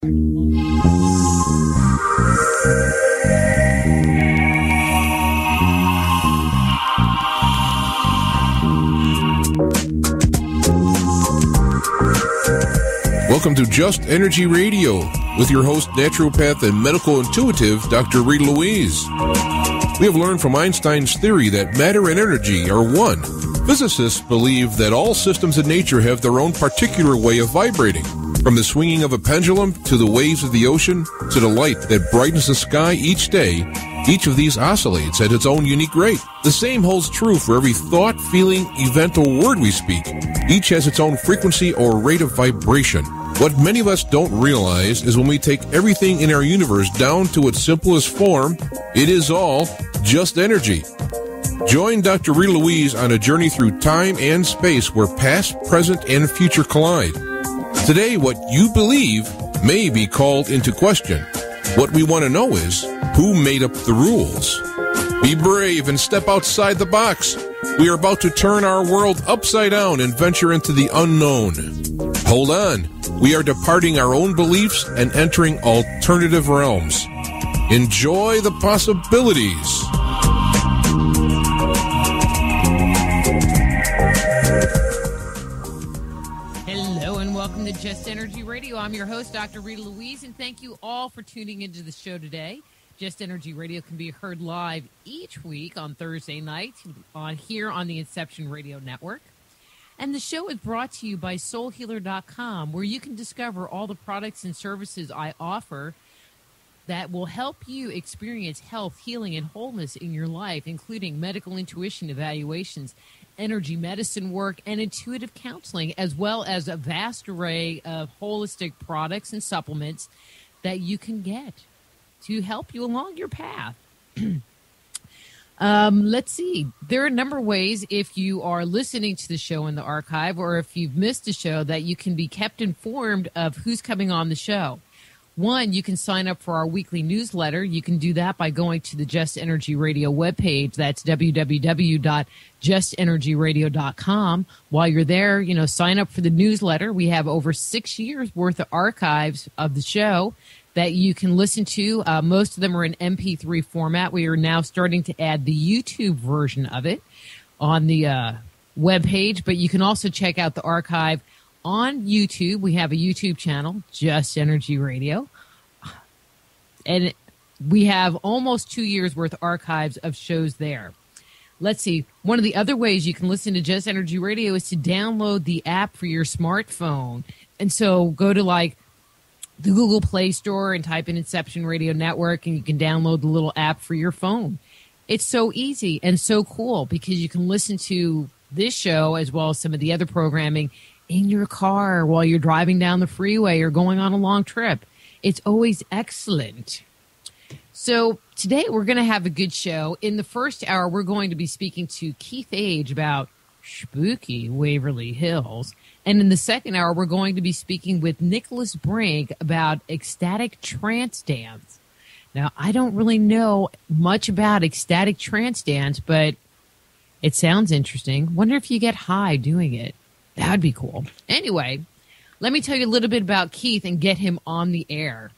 Welcome to Just Energy Radio with your host, naturopath and medical intuitive, Dr. Rita Louise. We have learned from Einstein's theory that matter and energy are one. Physicists believe that all systems in nature have their own particular way of vibrating. From the swinging of a pendulum to the waves of the ocean to the light that brightens the sky each day, each of these oscillates at its own unique rate. The same holds true for every thought, feeling, event, or word we speak. Each has its own frequency or rate of vibration. What many of us don't realize is when we take everything in our universe down to its simplest form, it is all just energy. Join Dr. Rita Louise on a journey through time and space where past, present, and future collide. Today, what you believe may be called into question. What we want to know is, who made up the rules? Be brave and step outside the box. We are about to turn our world upside down and venture into the unknown. Hold on. We are departing our own beliefs and entering alternative realms. Enjoy the possibilities. Hello and welcome to Just Energy Radio. I'm your host, Dr. Rita Louise, and thank you all for tuning into the show today. Just Energy Radio can be heard live each week on Thursday nights here on the Inception Radio Network. And the show is brought to you by SoulHealer.com, where you can discover all the products and services I offer that will help you experience health, healing, and wholeness in your life, including medical intuition evaluations, energy medicine work, and intuitive counseling, as well as a vast array of holistic products and supplements that you can get to help you along your path. Let's see. There are a number of ways if you are listening to the show in the archive or if you've missed a show that you can be kept informed of who's coming on the show. One, you can sign up for our weekly newsletter. You can do that by going to the Just Energy Radio webpage. That's www.justenergyradio.com. While you're there, sign up for the newsletter. We have over 6 years worth of archives of the show that you can listen to. Most of them are in MP3 format. We are now starting to add the YouTube version of it on the webpage, but you can also check out the archive on YouTube. We have a YouTube channel, Just Energy Radio, and we have almost 2 years worth of archives of shows there. Let's see. One of the other ways you can listen to Just Energy Radio is to download the app for your smartphone. And so go to the Google Play Store and type in Inception Radio Network, and you can download the little app for your phone. It's so easy and so cool because you can listen to this show as well as some of the other programming in your car while you're driving down the freeway or going on a long trip. It's always excellent. So today we're going to have a good show. In the first hour, we're going to be speaking to Keith Age about spooky Waverly Hills. And in the second hour, we're going to be speaking with Nicholas Brink about ecstatic trance dance. Now, I don't really know much about ecstatic trance dance, but it sounds interesting. Wonder if you get high doing it. That would be cool. Anyway, let me tell you a little bit about Keith and get him on the air.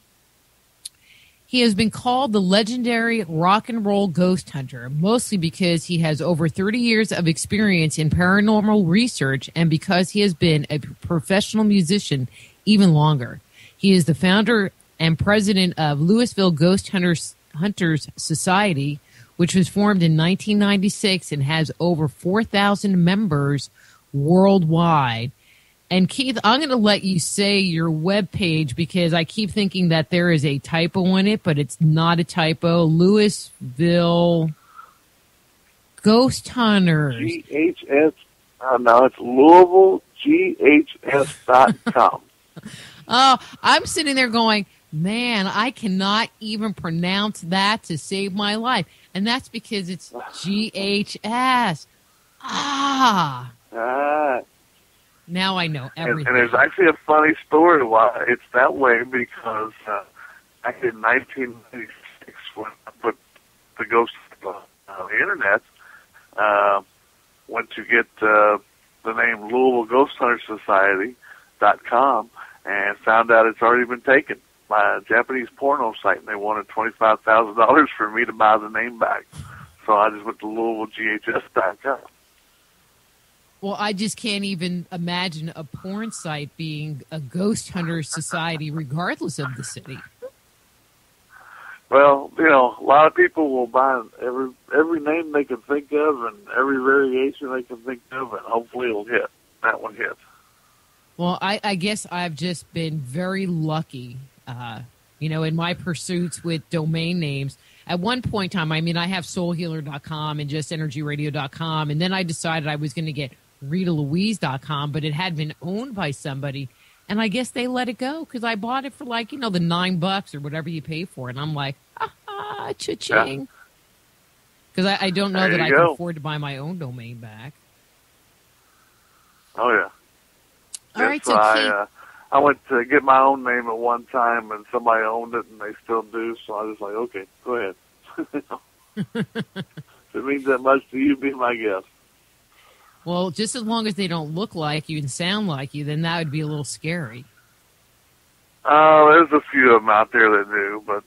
He has been called the legendary rock and roll ghost hunter, mostly because he has over 30 years of experience in paranormal research and because he has been a professional musician even longer. He is the founder and president of Louisville Ghost Hunters Society, which was formed in 1996 and has over 4,000 members worldwide. And Keith, I'm going to let you say your webpage because I keep thinking that there is a typo in it, but it's not a typo. Louisville Ghost Hunters. GHS. No, it's LouisvilleGHS.com. Oh, I'm sitting there going, man, I cannot even pronounce that to save my life. And that's because it's GHS. Now I know everything. And there's actually a funny story why it's that way because back in 1996 when I put the ghost on the internet, went to get the name Louisville Ghost Hunters Society.com and found out it's already been taken. by a Japanese porno site, and they wanted $25,000 for me to buy the name back. So I just went to LouisvilleGHS.com. Well, I just can't even imagine a porn site being a Ghost Hunters Society, regardless of the city. Well, you know, a lot of people will buy every name they can think of and every variation they can think of, and hopefully it'll hit. That one hits. Well, I guess I've just been very lucky, in my pursuits with domain names. At one point in time, I mean, I have soulhealer.com and justenergyradio.com, and then I decided I was going to get RitaLouise.com, but it had been owned by somebody, and I guess they let it go because I bought it for the $9 or whatever you pay for it, and I'm like, cha-ching. Because I don't know that I can afford to buy my own domain back. Oh, yeah. All right, so I went to get my own name at one time, and somebody owned it, and they still do, so I was like, okay, go ahead. If it means that much to you, be my guest. Well, just as long as they don't look like you and sound like you, then that would be a little scary. There's a few of them out there that do, but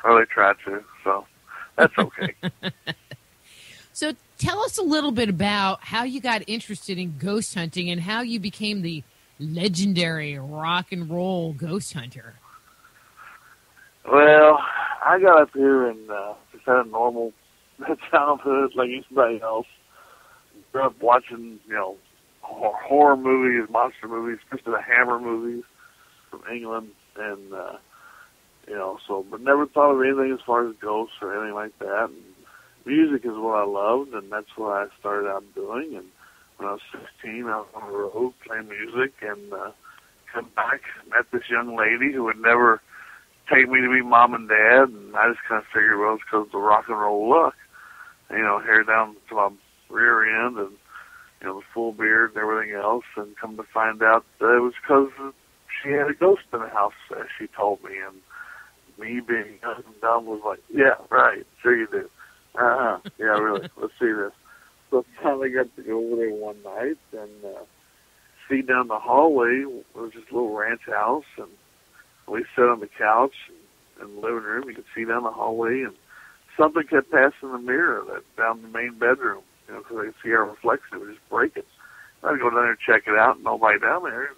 or they try to, so that's okay. So tell us a little bit about how you got interested in ghost hunting and how you became the legendary rock and roll ghost hunter. Well, I got up here and just had a normal childhood like anybody else. Grew up watching, horror movies, monster movies, especially the Hammer movies from England, and but never thought of anything as far as ghosts or anything like that. And music is what I loved, and that's what I started out doing. And when I was 16, I was on the road playing music, and come back, met this young lady who would never take me to be mom and dad, and I just kind of figured, well, it's because of the rock and roll look. Hair down to my rear end, and the full beard and everything else, and come to find out that it was because she had a ghost in the house, as she told me, and me being young and dumb was like, yeah, right, sure you do. Yeah, really, let's see this. So I finally got to go over there one night and see down the hallway. It was just a little ranch house, and we sat on the couch in the living room. You could see down the hallway, and something kept passing the mirror down the main bedroom, because I could see our reflection. It would just break it. I'd go down there and check it out, and nobody down there.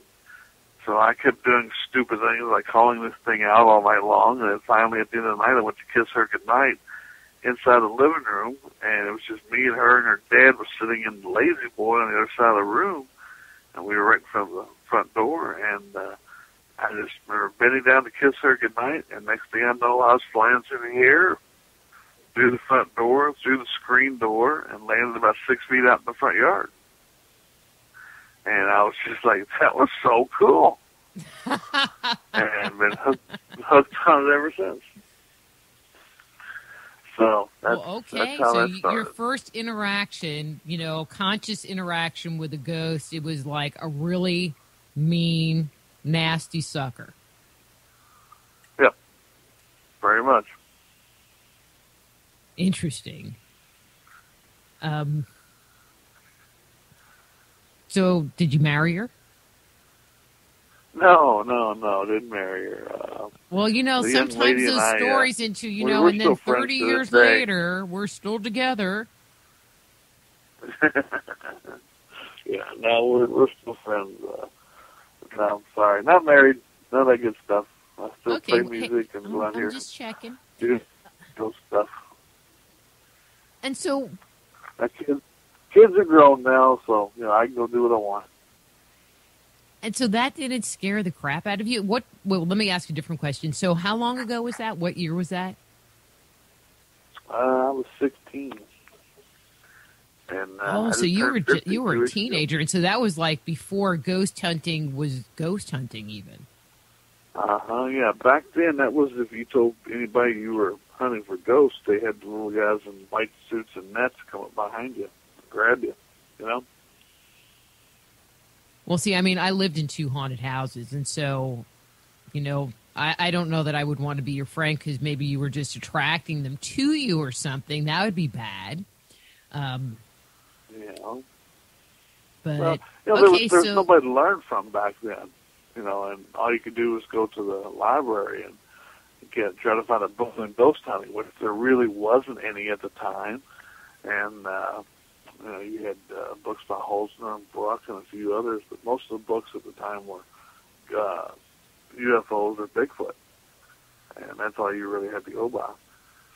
So I kept doing stupid things like calling this thing out all night long, and then finally at the end of the night I went to kiss her goodnight inside the living room, and it was just me and her, and her dad was sitting in the lazy boy on the other side of the room, and we were right in front of the front door, and I just remember bending down to kiss her goodnight, and next thing I know, I was flying through the air, through the front door, through the screen door, and landed about 6 feet out in the front yard. And I was just like, that was so cool. And been hooked on it ever since. So that's how that started. Your first interaction, conscious interaction with a ghost, it was like a really mean, nasty sucker. Yep, very much. Interesting. So, did you marry her? No, didn't marry her. Well, sometimes those stories and then 30 years later, we're still together. Yeah, no, we're still friends. No, I'm sorry. Not married. None of that good stuff. I still play music and go out here. I'm just checking. Do those stuff. And so... Kids are grown now, so I can go do what I want. And so that didn't scare the crap out of you? Well, let me ask you a different question. So how long ago was that? What year was that? I was 16. And so you were a teenager, and so that was like before ghost hunting was ghost hunting, even. Yeah. Back then, that was if you told anybody you were hunting for ghosts, they had the little guys in white suits and nets come up behind you, grab you, Well, see, I mean, I lived in 2 haunted houses, and so, I don't know that I would want to be your friend because maybe you were just attracting them to you or something. That would be bad. Yeah. But well, there was nobody to learn from back then. and all you could do was go to the library and try to find a book on ghost hunting, which there really wasn't any at the time. And, you had books by Holzner and Bruck and a few others, but most of the books at the time were UFOs or Bigfoot. And that's all you really had to go by.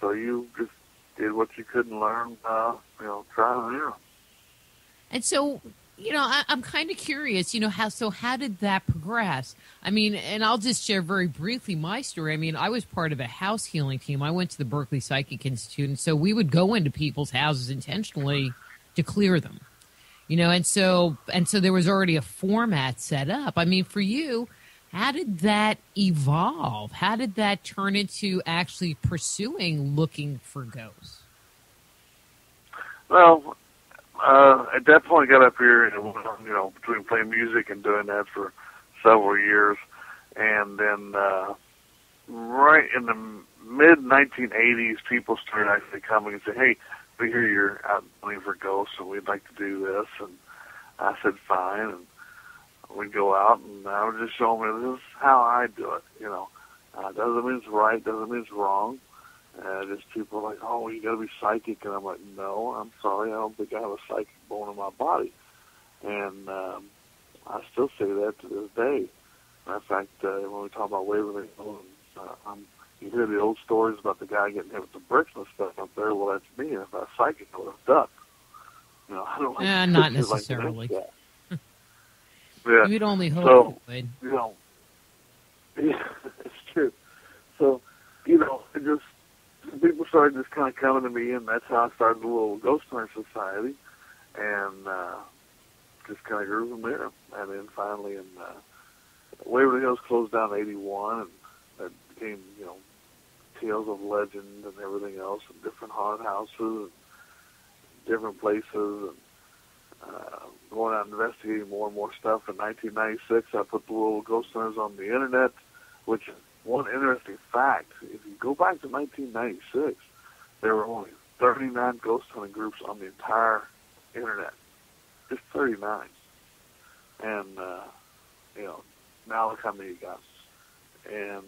So you just did what you couldn't learn, trial and error. And so, I'm kind of curious, how did that progress? I mean, and I'll just share very briefly my story. I mean, I was part of a house healing team. I went to the Berkeley Psychic Institute, and so we would go into people's houses intentionally to clear them, and so there was already a format set up. I mean, for you, how did that evolve? How did that turn into actually pursuing looking for ghosts? Well, at that point, I got up here, between playing music and doing that for several years, and then right in the mid-1980s, people started actually coming and saying, "Hey, we hear you're out looking for ghosts, and we'd like to do this." And I said, "Fine." And we'd go out, and I would just show them, this is how I do it. Doesn't mean it's right, doesn't mean it's wrong. Just people are like, "Oh, you got to be psychic," and I'm like, "No, I'm sorry, I don't think I have a psychic bone in my body." And I still say that to this day. Matter of fact, when we talk about Waverly Hills, you hear the old stories about the guy getting hit with the bricks and stuff up there. Well, that's me. If I was psychic, I would have ducked. I don't like not necessarily. Like yeah. You'd only hope it would. Yeah, it's true. So, it just, people started just kind of coming to me, and that's how I started the Louisville Ghost Hunters Society, and just kind of grew from there. And then finally, Waverly Hills closed down in '81, and that became, Tales of Legend and everything else, and different haunted houses, and different places, and going out and investigating more and more stuff. In 1996, I put the Louisville Ghost Hunters on the internet, which is one interesting fact. If you go back to 1996, there were only 39 ghost hunting groups on the entire internet. Just 39. And, now look how many you got. And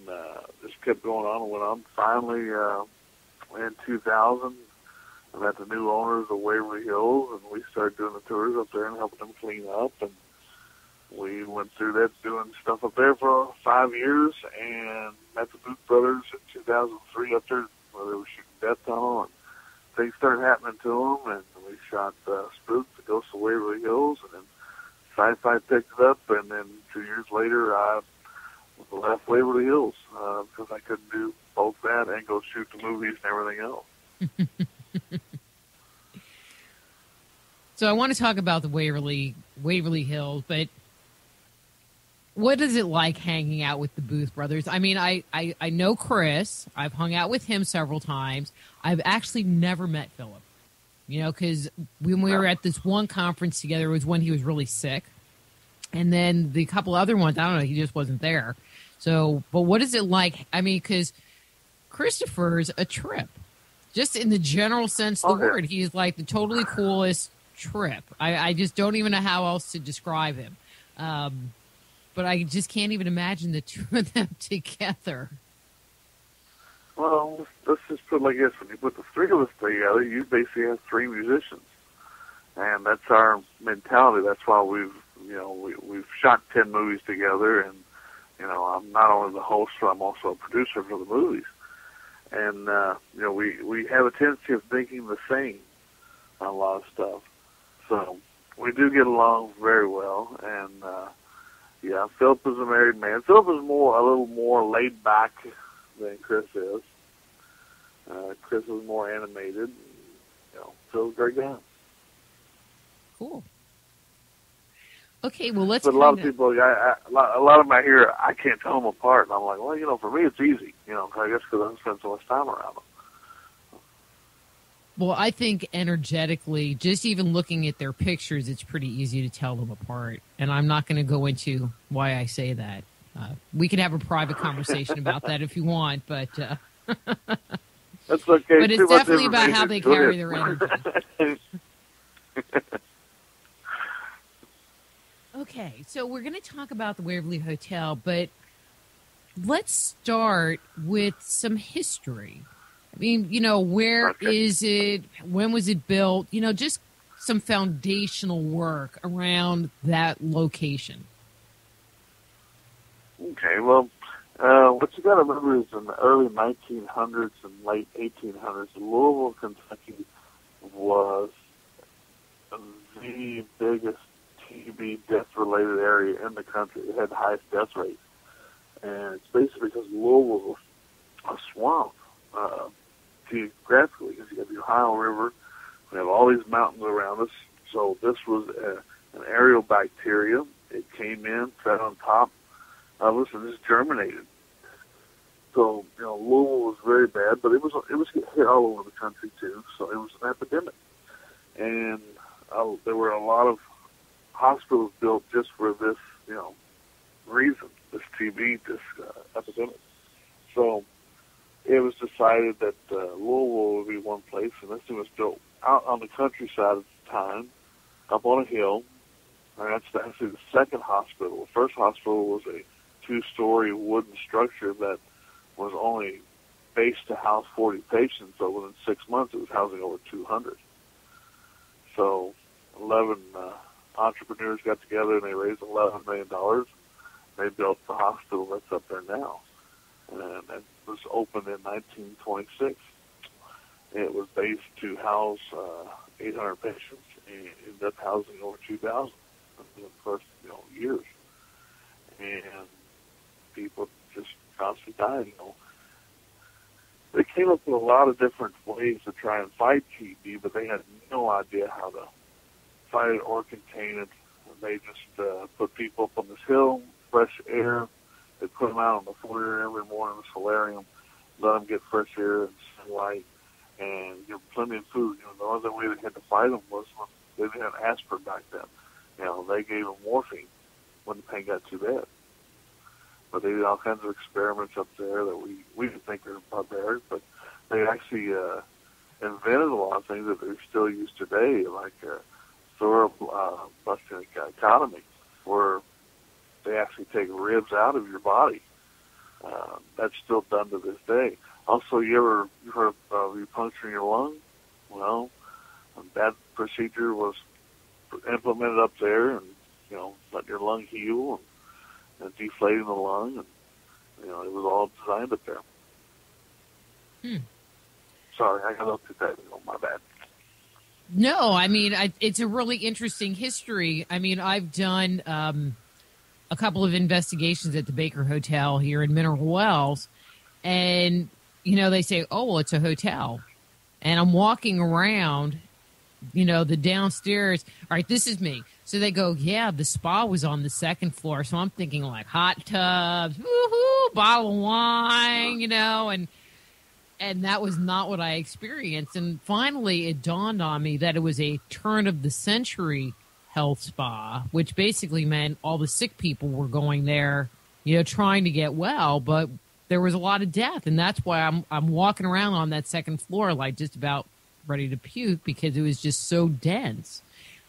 just kept going on and went on. Finally, in 2000, I met the new owners of Waverly Hills, and we started doing the tours up there and helping them clean up. And we went through that, doing stuff up there for 5 years, and met the Booth Brothers in 2003 up there where they were shooting death tunnel, and things started happening to them, and we shot Spook, the Ghost of Waverly Hills, and then Sci-Fi picked it up, and then 2 years later I left Waverly Hills because I couldn't do both that and go shoot the movies and everything else. So I want to talk about the Waverly Hills, but what is it like hanging out with the Booth brothers? I mean, I know Chris. I've hung out with him several times. I've actually never met Philip, because when we were at this one conference together, it was when he was really sick. And then the couple other ones, I don't know, he just wasn't there. So, but what is it like? I mean, because Christopher's a trip. Just in the general sense of the word, he's like the totally coolest trip. I just don't even know how else to describe him. But I just can't even imagine the two of them together. Well, let's just put it like this. When you put the three of us together, you basically have three musicians. And that's our mentality. That's why we've shot 10 movies together. And, I'm not only the host, but I'm also a producer for the movies. And, we have a tendency of thinking the same on a lot of stuff. So we do get along very well. And, Philip is a married man. Philip is a little more laid back than Chris is. Chris is more animated. Phil's a great guy. Cool. Okay, well, let's. But a lot of people, a lot of them I hear, I can't tell them apart. And I'm like, well, for me it's easy. I guess because I spend so much time around them. Well, I think energetically, just even looking at their pictures, it's pretty easy to tell them apart. And I'm not going to go into why I say that. We can have a private conversation about that if you want, but that's okay. But it's definitely about how they carry their energy. Okay, so we're going to talk about the Waverly Hotel, but let's start with some history. I mean, where is it? When was it built? Just some foundational work around that location. Okay, well, what you got to remember is in the early 1900s and late 1800s, Louisville, Kentucky was the biggest TB death-related area in the country. It had the highest death rate. And it's basically because Louisville was a swamp, geographically, because you have the Ohio River, we have all these mountains around us. So this was an aerial bacteria. It came in, fed on top of us, and just germinated. So, Louisville was very bad, but it was getting hit all over the country, too. So it was an epidemic. And there were a lot of hospitals built just for this, reason, this TB, this epidemic. So it was decided that Louisville would be one place, and this thing was built out on the countryside at the time, up on a hill. And that's actually the second hospital. The first hospital was a 2-story wooden structure that was only based to house 40 patients, so within 6 months it was housing over 200. So 11 entrepreneurs got together and they raised $11 million. They built the hospital that's up there now. And it was opened in 1926. It was based to house 800 patients and ended up housing over 2,000 in the first years. And people just constantly died. They came up with a lot of different ways to try and fight TB, but they had no idea how to fight it or contain it. They just put people up on this hill, fresh air. They put them out on the foyer every morning in the solarium, let them get fresh air and sunlight, and give them plenty of food. The other way they had to fight them was when they didn't have aspirin back then. They gave them morphine when the pain got too bad. But they did all kinds of experiments up there that we didn't think were barbaric, but they actually invented a lot of things that they still use today, like thoroughbusting dichotomy, where they actually take ribs out of your body. That's still done to this day. Also, you heard of repuncturing your lung? Well, that procedure was implemented up there, and letting your lung heal and deflating the lung, and it was all designed up there. Sorry, I got up to that. My bad. No, I mean, it's a really interesting history. I mean, I've done a couple of investigations at the Baker Hotel here in Mineral Wells, and, they say, oh, well, it's a hotel. And I'm walking around, the downstairs. All right, this is me. So they go, yeah, the spa was on the second floor. So I'm thinking like hot tubs, woohoo, bottle of wine, and that was not what I experienced. And finally, it dawned on me that it was a turn-of-the-century health spa, which basically meant all the sick people were going there, trying to get well, but there was a lot of death. And that's why I'm walking around on that second floor like just about ready to puke because it was just so dense.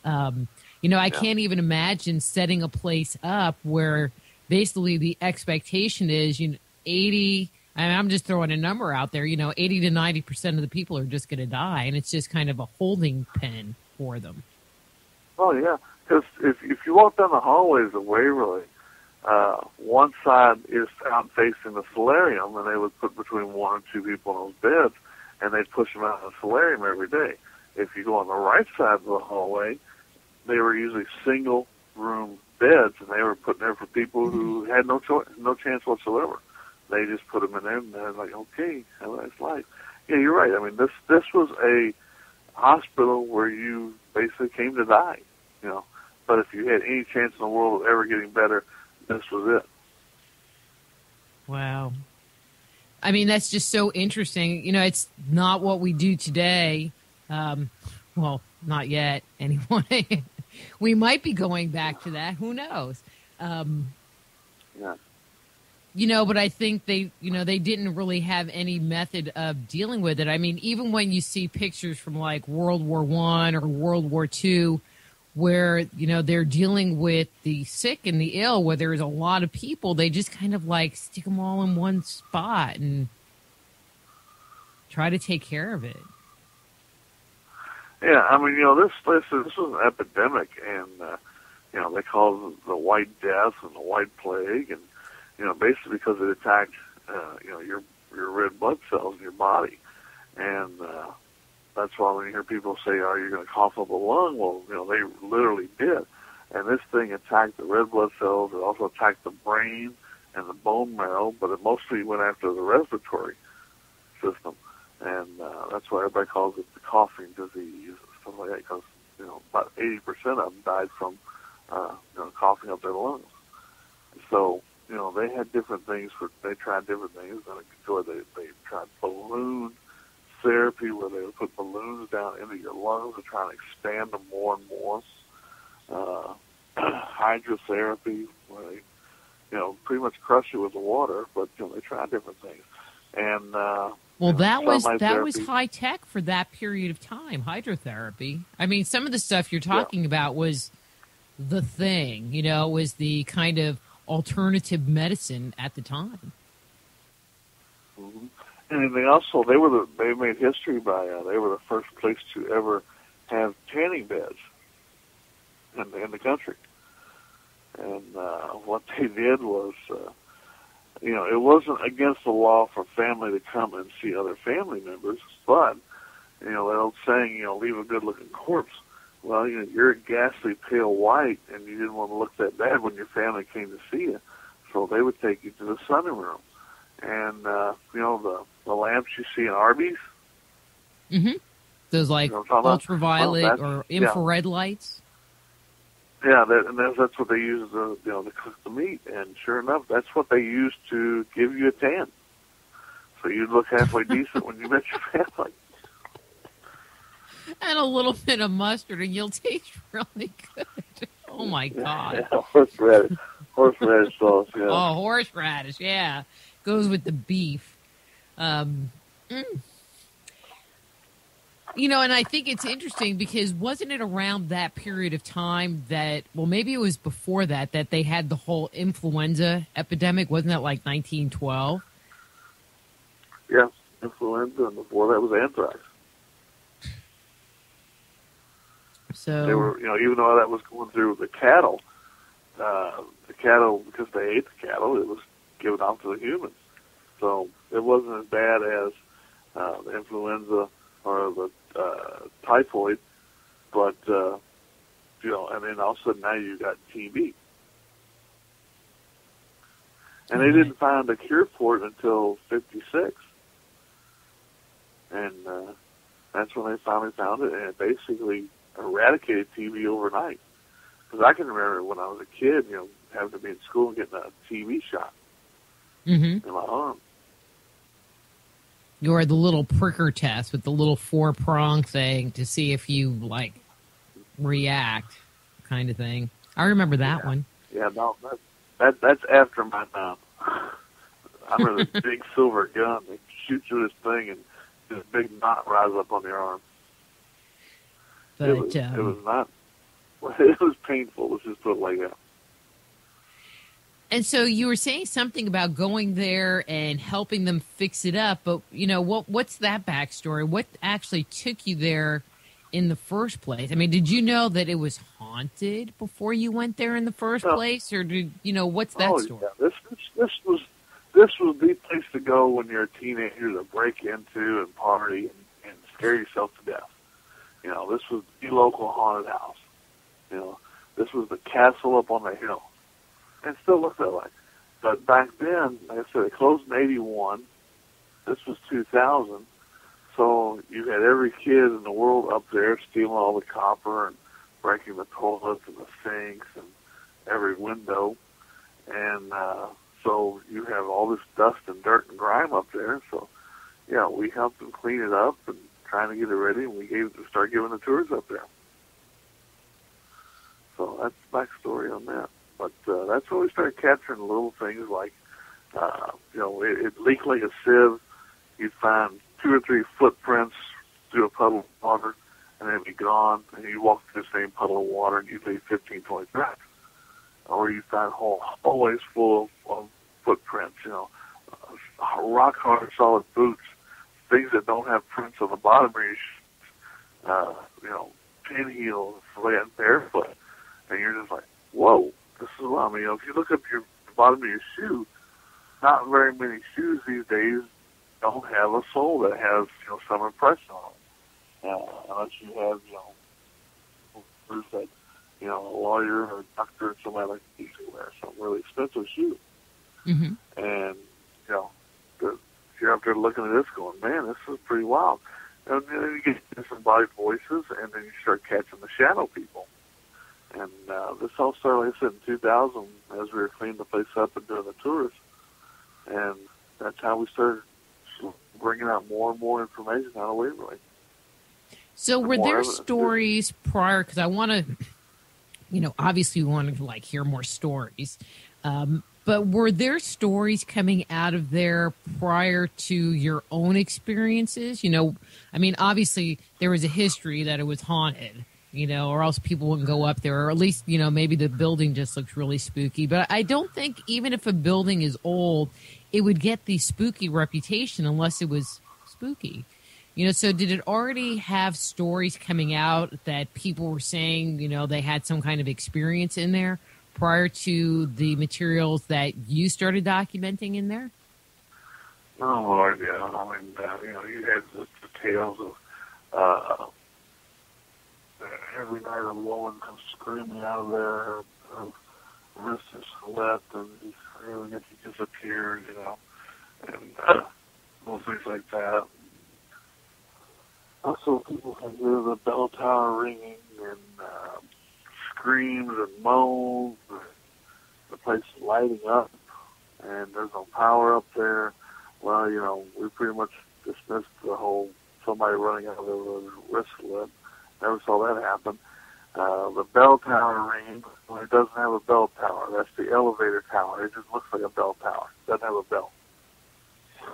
I can't even imagine setting a place up where basically the expectation is, 80, I'm just throwing a number out there, 80 to 90% of the people are just going to die. And it's just kind of a holding pen for them. Oh, yeah. Because if you walk down the hallways of Waverly, one side is out facing the solarium, and they would put between 1 and 2 people in those beds, and they'd push them out in the solarium every day. If you go on the right side of the hallway, they were usually single-room beds, and they were put there for people who had no chance whatsoever. They just put them in there, and they're like, okay, have a nice life. Yeah, you're right. I mean, this was a hospital where you basically came to die, But if you had any chance in the world of ever getting better, this was it. Wow. I mean, that's just so interesting. It's not what we do today. Well, not yet, anyway. We might be going back to that. Who knows? Yeah. But I think they didn't really have any method of dealing with it. I mean, even when you see pictures from like World War I or World War II, where, they're dealing with the sick and the ill, where there's a lot of people. They just kind of like stick them all in one spot and try to take care of it. Yeah, I mean, this was an epidemic, and they call it the White Death and the White Plague, and basically because it attacked your red blood cells in your body, and that's why when you hear people say, "Are you going to cough up a lung?" Well, they literally did, and this thing attacked the red blood cells. It also attacked the brain and the bone marrow, but it mostly went after the respiratory system. And that's why everybody calls it the coughing disease and stuff like that, because about 80% of them died from coughing up their lungs. So they had different things they tried different things. They tried balloon therapy, where they would put balloons down into your lungs and try and expand them more and more. Hydrotherapy, where they pretty much crush you with the water, but they tried different things. And well, that was high tech for that period of time, hydrotherapy. I mean, some of the stuff you're talking about was the thing, was the kind of alternative medicine at the time. Mm-hmm. And they also, they made history by, they were the first place to ever have tanning beds in the country. And what they did was, it wasn't against the law for family to come and see other family members, but, that old saying, leave a good-looking corpse. Well, you're a ghastly pale white, and you didn't want to look that bad when your family came to see you. So they would take you to the sunning room. And, the lamps you see in Arby's. Mm-hmm. Those, like, ultraviolet or infrared lights. Yeah, that's what they use to cook the meat. And sure enough, that's what they used to give you a tan. So you'd look halfway decent when you met your family. And a little bit of mustard, and you'll taste really good. Oh, my God. Yeah, horseradish sauce, yeah. Oh, horseradish, yeah. Goes with the beef. And I think it's interesting because wasn't it around that period of time that, well, maybe it was before that they had the whole influenza epidemic? Wasn't that like 1912? Yeah, influenza, and before that was anthrax. So they were, even though that was going through the cattle, because they ate the cattle, it was given out to the humans. So it wasn't as bad as the influenza or the typhoid, but and then all of a sudden now you got TB, and they didn't find a cure for it until '56, and that's when they finally found it, and it basically eradicated TB overnight. Because I can remember when I was a kid, having to be in school and getting a TB shot in my arm. Or the little pricker test with the little 4-prong thing to see if you, like, react kind of thing. I remember that one. Yeah, no, that's after my time. I remember this big silver gun. They shoot you this thing, and this big knot rises up on your arm. But, it was not. It was painful. Let's just put it like that. And so you were saying something about going there and helping them fix it up, but what's that backstory? What actually took you there in the first place? I mean, did you know that it was haunted before you went there in the first place, or did what's that story? Yeah. This was the place to go when you're a teenager to break into and party and scare yourself to death. This was the local haunted house. This was the castle up on the hill. And still looks that way. But back then, like I said, it closed in 81. This was 2000. So you had every kid in the world up there stealing all the copper and breaking the toilets and the sinks and every window. And so you have all this dust and dirt and grime up there. So, yeah, we helped them clean it up and trying to get it ready, and we started giving the tours up there. So that's the backstory on that. But that's when we started capturing little things like, it leaked like a sieve. You'd find 2 or 3 footprints through a puddle of water, and they'd be gone, and you walk through the same puddle of water, and you'd leave 15, 20 tracks. Or you find whole hallways full of footprints, rock hard, solid boots, things that don't have prints on the bottom of your shoes, pin heels, and barefoot, and you're just like, whoa, this is what I mean. If you look up your the bottom of your shoe, not very many shoes these days don't have a sole that has some impression on it, unless you have who's that a lawyer or a doctor or somebody like these who wear some really expensive shoes. Mm-hmm. And you're up there looking at this going, man, this is pretty wild. And then you get different body voices, and then you start catching the shadow people. And this all started, like I said, in 2000 as we were cleaning the place up and doing the tours. And that's how we started bringing out more and more information out of Waverly. So were there stories prior, because I want to, obviously we want to hear more stories, but were there stories coming out of there prior to your own experiences? Obviously there was a history that it was haunted, or else people wouldn't go up there, or at least, maybe the building just looks really spooky. But I don't think even if a building is old, it would get the spooky reputation unless it was spooky. So did it already have stories coming out that people were saying, they had some kind of experience in there prior to the materials that you started documenting in there? Oh, Lord, yeah. I mean, you had the tales of every night a woman comes screaming out of there, her wrist is slit, and she disappeared, and little things like that. Also, people can hear the bell tower ringing and screams and moans. The place is lighting up, and there's no power up there. Well, we pretty much dismissed the whole somebody running out of there with a wrist slit. Never saw that happen. The bell tower ringing, well, it doesn't have a bell tower. That's the elevator tower. It just looks like a bell tower. It doesn't have a bell.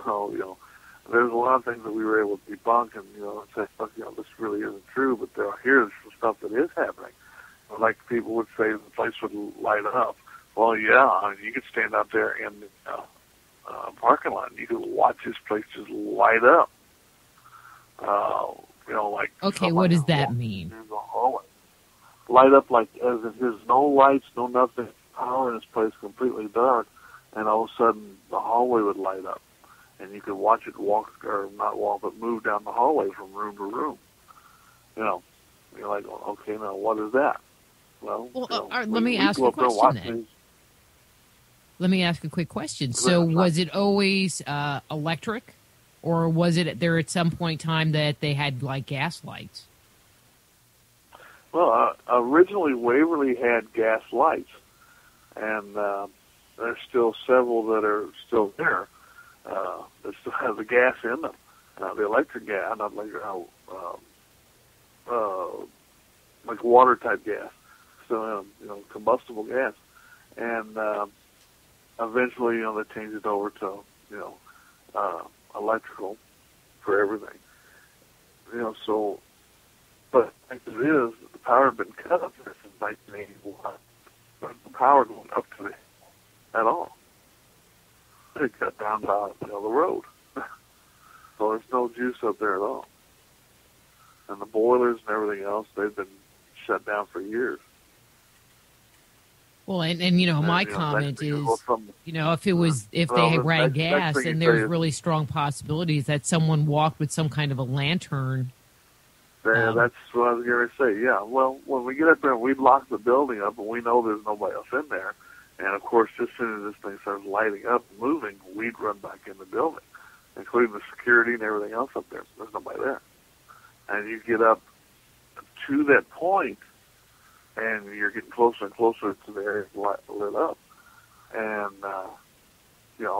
So, there's a lot of things that we were able to debunk and, say, this really isn't true, but here's some stuff that is happening. Like people would say the place would light up. Well, yeah, you could stand out there in the parking lot and you could watch this place just light up. Okay, what does that mean? In the hallway. Light up as if there's no lights, no nothing, power in this place, completely dark, and all of a sudden the hallway would light up. And you could watch it move down the hallway from room to room. You're like, okay, now what is that? Well, let me ask a question then. Let me ask a quick question. So was it always electric, or was it there at some point in time that they had gas lights? Well, originally Waverly had gas lights, and there's still several that are still there. That still have the gas in them. The electric gas, not like water type gas, still combustible gas, and eventually they changed it over to electrical for everything. So, but the fact is, the power had been cut up there since 1981. But the power going up to it at all. They cut down the road. So there's no juice up there at all. And the boilers and everything else, they've been shut down for years. Well, and my comment is, if they ran gas, and there's really strong possibilities that someone walked with some kind of a lantern. Yeah, that's what I was going to say. Yeah, well, when we get up there, we lock the building up, and we know there's nobody else in there. And of course, just as soon as this thing starts lighting up and moving, we'd run back in the building, including the security and everything else up there. There's nobody there. And you get up to that point, and you're getting closer and closer to the area lit up. And, all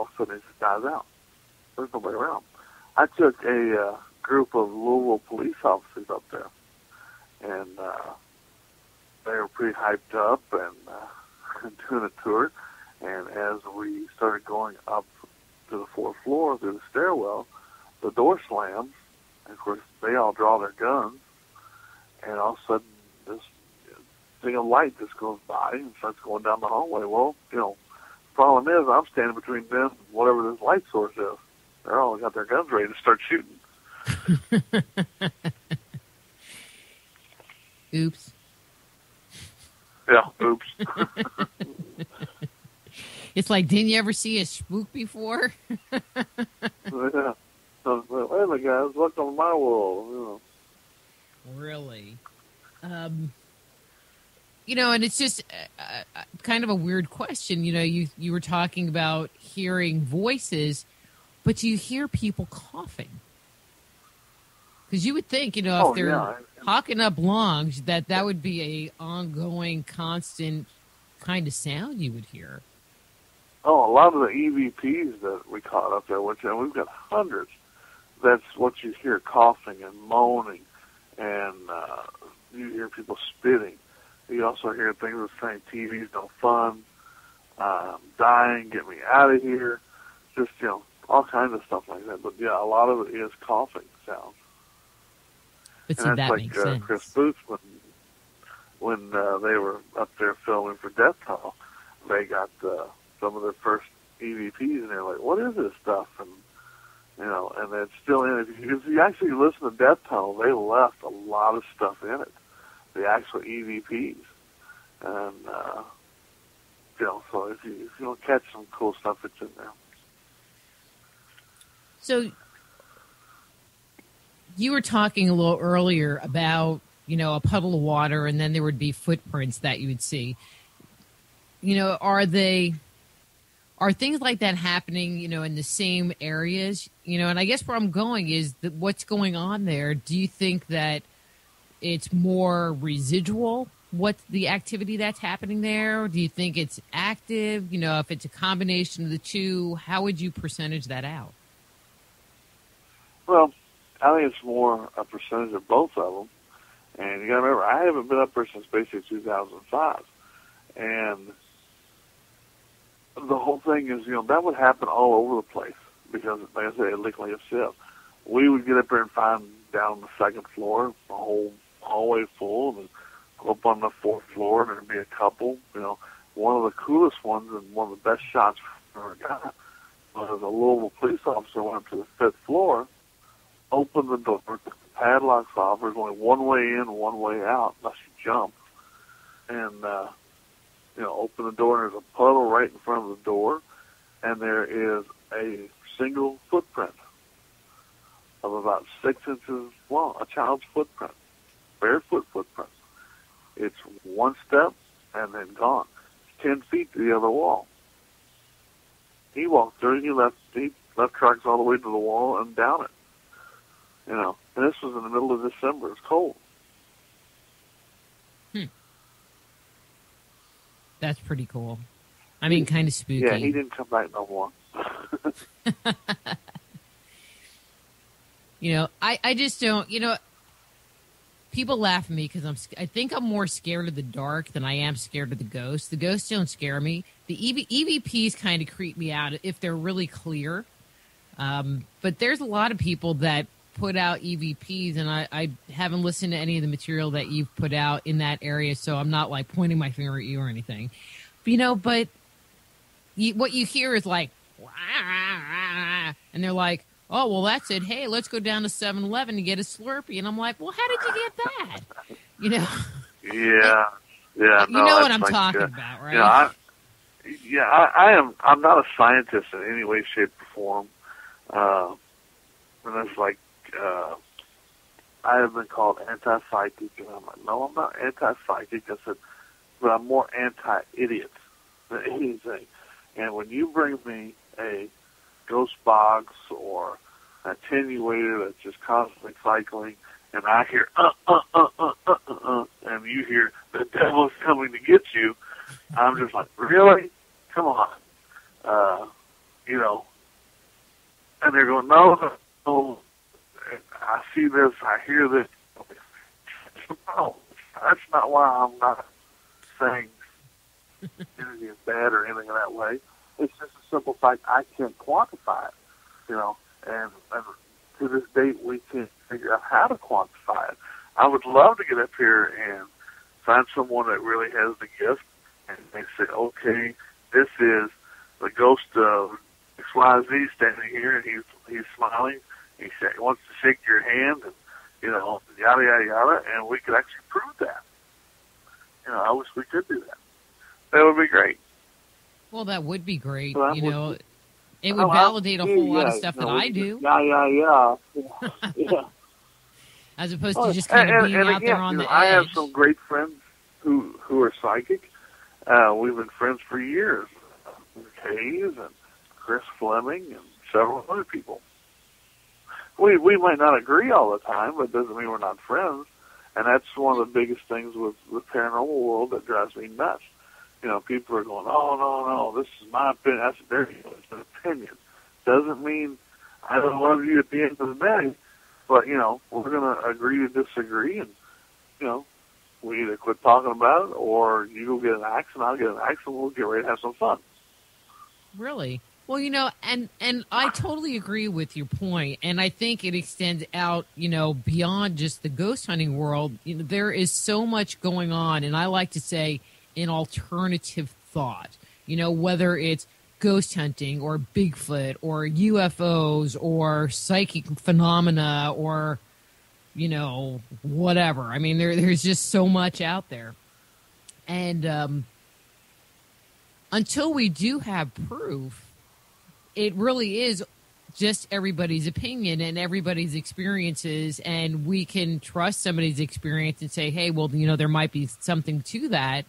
of a sudden it just dies out. There's nobody around. I took a group of Louisville police officers up there, and they were pretty hyped up and doing a tour. And as we started going up to the fourth floor through the stairwell, the door slams. And of course, they all draw their guns, and all of a sudden this thing of light just goes by and starts going down the hallway. Well, problem is I'm standing between them and whatever this light source is. They're all got their guns ready to start shooting. Oops. Yeah, oops. It's like, didn't you ever see a spook before? Yeah. So, wait a minute, guys, welcome to my world. Really? And it's just kind of a weird question. You were talking about hearing voices, but you hear people coughing. Because you would think, if they're hawking up lungs, that would be a ongoing, constant kind of sound you would hear. Oh, a lot of the EVPs that we caught up there, which we've got hundreds, that's what you hear, coughing and moaning, and you hear people spitting. You also hear things that saying, TV's no fun, dying, get me out of here, just, all kinds of stuff like that. But, yeah, a lot of it is coughing sounds. But see, that makes sense. Chris Booth, when they were up there filming for Death Tunnel, they got some of their first EVPs, and they're like, what is this stuff? And, and it's still in it. If you actually listen to Death Tunnel, they left a lot of stuff in it, the actual EVPs. And, so if you don't catch some cool stuff, it's in there. So you were talking a little earlier about, a puddle of water, and then there would be footprints that you would see. Are things like that happening, in the same areas? And I guess where I'm going is that what's going on there. Do you think that it's more residual, what's the activity that's happening there? Or do you think it's active? If it's a combination of the two, how would you percentage that out? Well, I think it's more a percentage of both of them. And you got to remember, I haven't been up there since basically 2005. And the whole thing is, that would happen all over the place because, like I said, it looked like a sieve. We would get up there and find down the second floor, the whole hallway full, and then go up on the fourth floor, and there'd be a couple. One of the coolest ones and one of the best shots we ever got was a Louisville police officer went up to the fifth floor, opened the door, took the padlocks off. There's only one way in, one way out, unless you jump. And, open the door, and there's a puddle right in front of the door, and there is a single footprint of about 6 inches long, a child's footprint, barefoot footprint. It's one step and then gone. 10 feet to the other wall. He walked through, he left tracks all the way to the wall and down it. And this was in the middle of December. It's cold. That's pretty cool. I mean, kind of spooky. Yeah, he didn't come back no more. I just don't, people laugh at me because I think I'm more scared of the dark than I am scared of the ghosts. The ghosts don't scare me. The EVPs kind of creep me out if they're really clear. But there's a lot of people that put out EVPs, and I haven't listened to any of the material that you've put out in that area, so I'm not like pointing my finger at you or anything. But what you hear is like, and they're like, oh, well, that's it. Hey, let's go down to 7-Eleven and get a Slurpee. And I'm like, well, how did you get that? Yeah. You know what I'm talking about, right? I'm not a scientist in any way, shape, or form. And it's like, I have been called anti-psychic, and I'm like, no, I'm not anti-psychic. I said, but I'm more anti-idiot than anything. And when you bring me a ghost box or an attenuator that's just constantly cycling, and I hear, and you hear, the devil's coming to get you, I'm just like, really? Come on. And they're going, no. I see this, I hear this. No, that's not why I'm not saying energy is bad or anything that way. It's just a simple fact I can't quantify it, and to this date we can't figure out how to quantify it. I would love to get up here and find someone that really has the gift, and they say, okay, this is the ghost of XYZ standing here, and he's smiling. He wants to shake your hand, and yada yada yada, and we could actually prove that. I wish we could do that. That would be great. Well, that would be great. So it would validate a whole lot of stuff that I do. Yeah. As opposed to just kind of being out there on the edge. I have some great friends who are psychic. We've been friends for years. Hayes and Chris Fleming and several other people. We might not agree all the time, but it doesn't mean we're not friends. And that's one of the biggest things with the paranormal world that drives me nuts. People are going, oh, no, this is my opinion. That's it's an opinion. Doesn't mean I don't love you at the end of the day, but, we're going to agree to disagree, and, we either quit talking about it, or you go get an axe, and I'll get an axe, and we'll get ready to have some fun. Really? Well, and I totally agree with your point, and I think it extends out, beyond just the ghost hunting world. There is so much going on, and I like to say in alternative thought, whether it's ghost hunting or Bigfoot or UFOs or psychic phenomena or, whatever. I mean, there's just so much out there. And until we do have proof, it really is just everybody's opinion and everybody's experiences, and we can trust somebody's experience and say, hey, well, there might be something to that,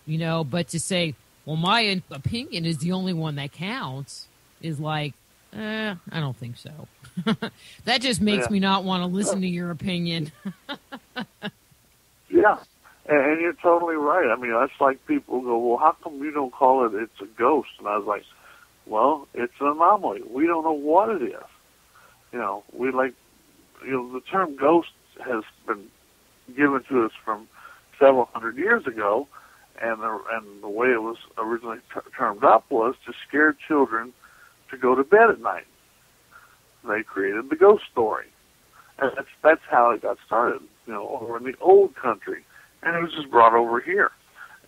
but to say, well, my opinion is the only one that counts is like, I don't think so. That just makes me not want to listen to your opinion. Yeah, and you're totally right. I mean, that's like people go, well, how come you don't call it's a ghost? And I was like, well, it's an anomaly. We don't know what it is. The term ghost has been given to us from several hundred years ago, and the way it was originally termed up was to scare children to go to bed at night. They created the ghost story, and that's how it got started. Over in the old country, and it was just brought over here.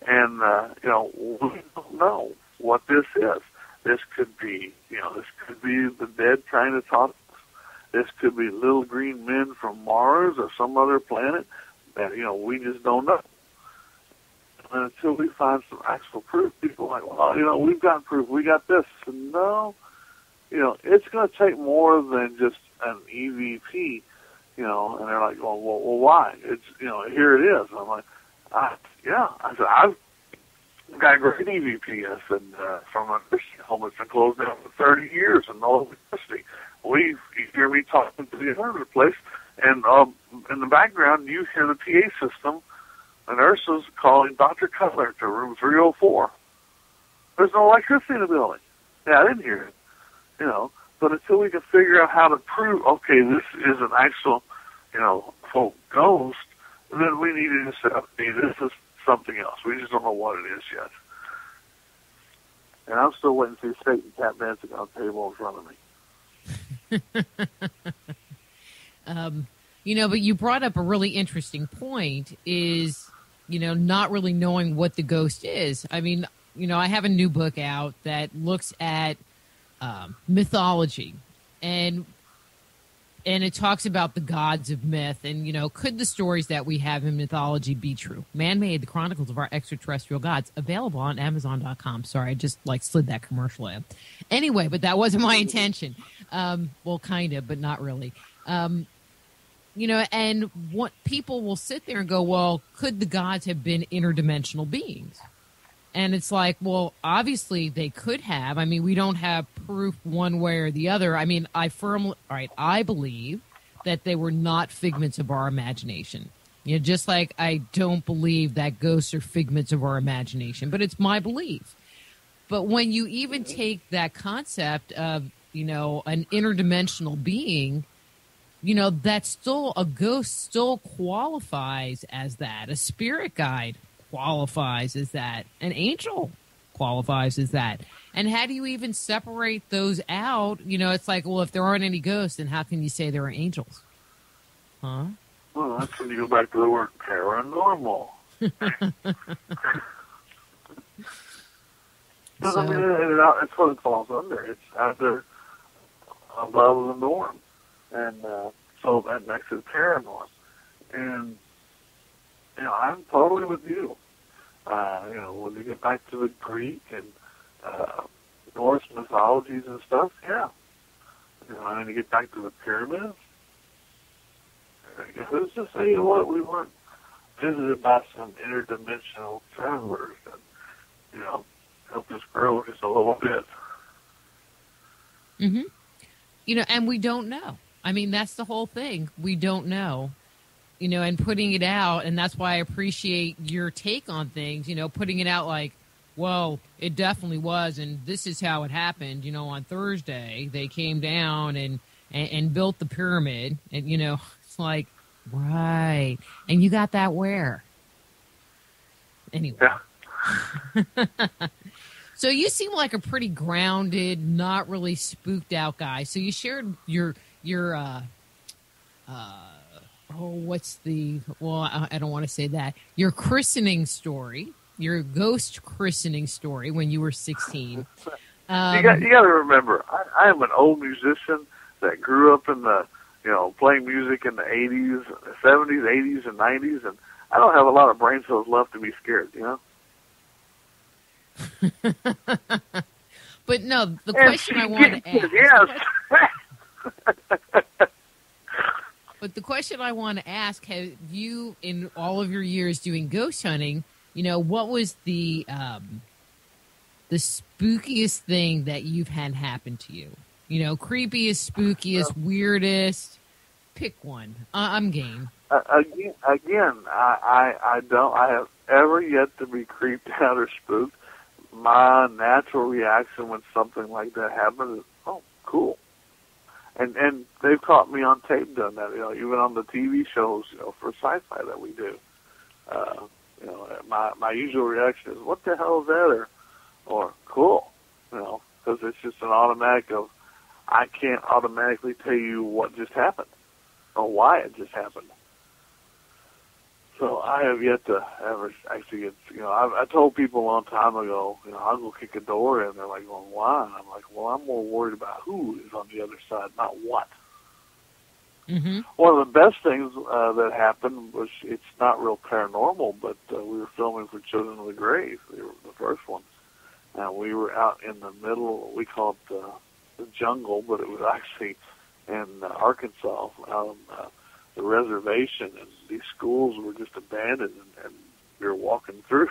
And we don't know what this is. This could be, the dead trying to talk. This could be little green men from Mars or some other planet that, we just don't know. And until we find some actual proof, people are like, well, we've got proof. We got this. And no, it's going to take more than just an EVP, and they're like, well, why? It's, here it is. And I'm like, I said, I've got a great EVP. I said, from a nursing home that's been closed down for 30 years in no electricity. You hear me talking to the owner of the place, and in the background, you hear the PA system, the nurses calling Dr. Cutler to room 304. There's no electricity in the building. Yeah, I didn't hear it. But until we can figure out how to prove, okay, this is an actual, quote, ghost, then we need to just say, okay, this is something else. We just don't know what it is yet. And I'm still waiting to see Satan tap dancing on the table in front of me. But you brought up a really interesting point is, not really knowing what the ghost is. I mean, I have a new book out that looks at mythology, and it talks about the gods of myth, and could the stories that we have in mythology be true? Man-made: The Chronicles of Our Extraterrestrial Gods, available on Amazon.com. Sorry, I just slid that commercial in. Anyway, but that wasn't my intention. Well, kind of, but not really. And what people will sit there and go, well, could the gods have been interdimensional beings? And it's like, well, obviously they could have. I mean, we don't have proof one way or the other. I mean, I believe that they were not figments of our imagination. Just like I don't believe that ghosts are figments of our imagination, but it's my belief. But when you even take that concept of, an interdimensional being, that's still a ghost still qualifies as that. A spirit guide qualifies as that. An angel qualifies as that. And how do you even separate those out? It's like, well, if there aren't any ghosts, then how can you say there are angels? Huh? Well, that's when you go back to the word paranormal. Because, I mean, it's what it falls under. It's either above the norm. And so that makes it paranormal. And, I'm totally with you. When you get back to the Greek and Norse mythologies and stuff, yeah. And you get back to the pyramids, let's just say, we weren't visited by some interdimensional travelers that, helped us grow just a little bit. Mm-hmm. And we don't know. I mean, that's the whole thing. We don't know. And putting it out, and that's why I appreciate your take on things, putting it out like, well, it definitely was, and this is how it happened. On Thursday, they came down and built the pyramid, and, it's like, right. And you got that where? Anyway. Yeah. So you seem like a pretty grounded, not really spooked out guy. So you shared your I don't want to say that. Your christening story, your ghost christening story when you were 16. You got to remember, I am an old musician that grew up in the, playing music in the 80s, 70s, 80s, and 90s, and I don't have a lot of brain cells left to be scared, But no, the question I want to ask. Yes. But the question I want to ask, have you, in all of your years doing ghost hunting, what was the spookiest thing that you've had happen to you? Creepiest, spookiest, weirdest. Pick one. I'm game. Again, I have ever yet to be creeped out or spooked. My natural reaction when something like that happens is, oh, cool. And they've caught me on tape doing that, even on the TV shows, for sci-fi that we do. My usual reaction is, what the hell is that? Or cool, because it's just an automatic of, I can't automatically tell you what just happened or why it just happened. So I have yet to ever actually get, I told people a long time ago, I'll go kick a door in. They're like, well, why? And I'm like, well, I'm more worried about who is on the other side, not what. Mm-hmm. One of the best things that happened was, it's not real paranormal, but we were filming for Children of the Grave, the first one. And we were out in the middle, we call it the jungle, but it was actually in Arkansas, out on the reservation, and these schools were just abandoned, and we were walking through,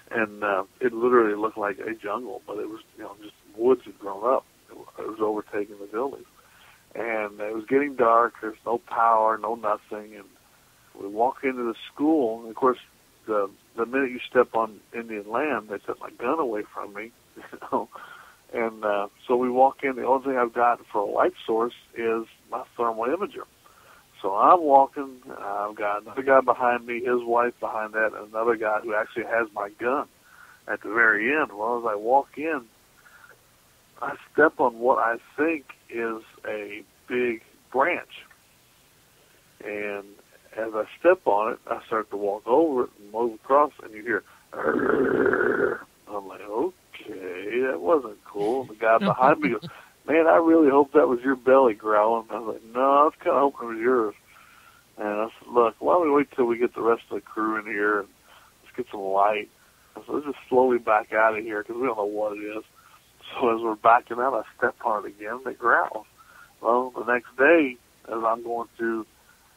and it literally looked like a jungle, but it was, just woods had grown up. It was overtaking the buildings. And it was getting dark, there's no power, no nothing, and we walk into the school, and of course, the minute you step on Indian land, they took my gun away from me, and so we walk in, the only thing I've got for a light source is my thermal imager. So I'm walking, I've got another guy behind me, his wife behind that, and another guy who actually has my gun at the very end. Well, as I walk in, I step on what I think is a big branch. And as I step on it, I start to walk over it and move across, and you hear, "Arr." I'm like, okay, that wasn't cool. And the guy behind me goes, man, I really hope that was your belly growling. I was like, no, I was kind of hoping it was yours. And I said, look, why don't we wait till we get the rest of the crew in here and let's get some light. I said, let's just slowly back out of here because we don't know what it is. So as we're backing out, I step on it again, and it growls. Well, the next day, as I'm going through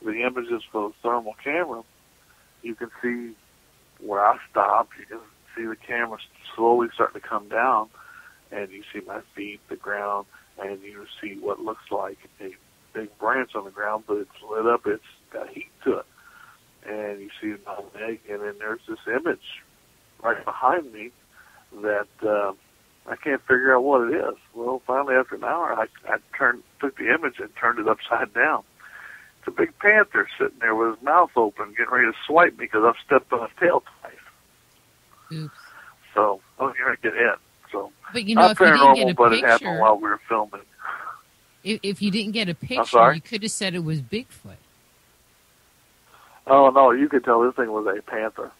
the images for the thermal camera, you can see where I stopped. You can see the camera slowly starting to come down, and you see my feet, the ground, and you see what looks like a big branch on the ground, but it's lit up, it's got heat to it. And you see my leg, and then there's this image right behind me that I can't figure out what it is. Well, finally, after an hour, I took the image and turned it upside down. It's a big panther sitting there with his mouth open, getting ready to swipe me because I've stepped on his tail twice. Oops. So I'm going to get hit. So, but not if you didn't get a but picture, it happened while we were filming. If you didn't get a picture, you could have said it was Bigfoot. Oh no, you could tell this thing was a panther.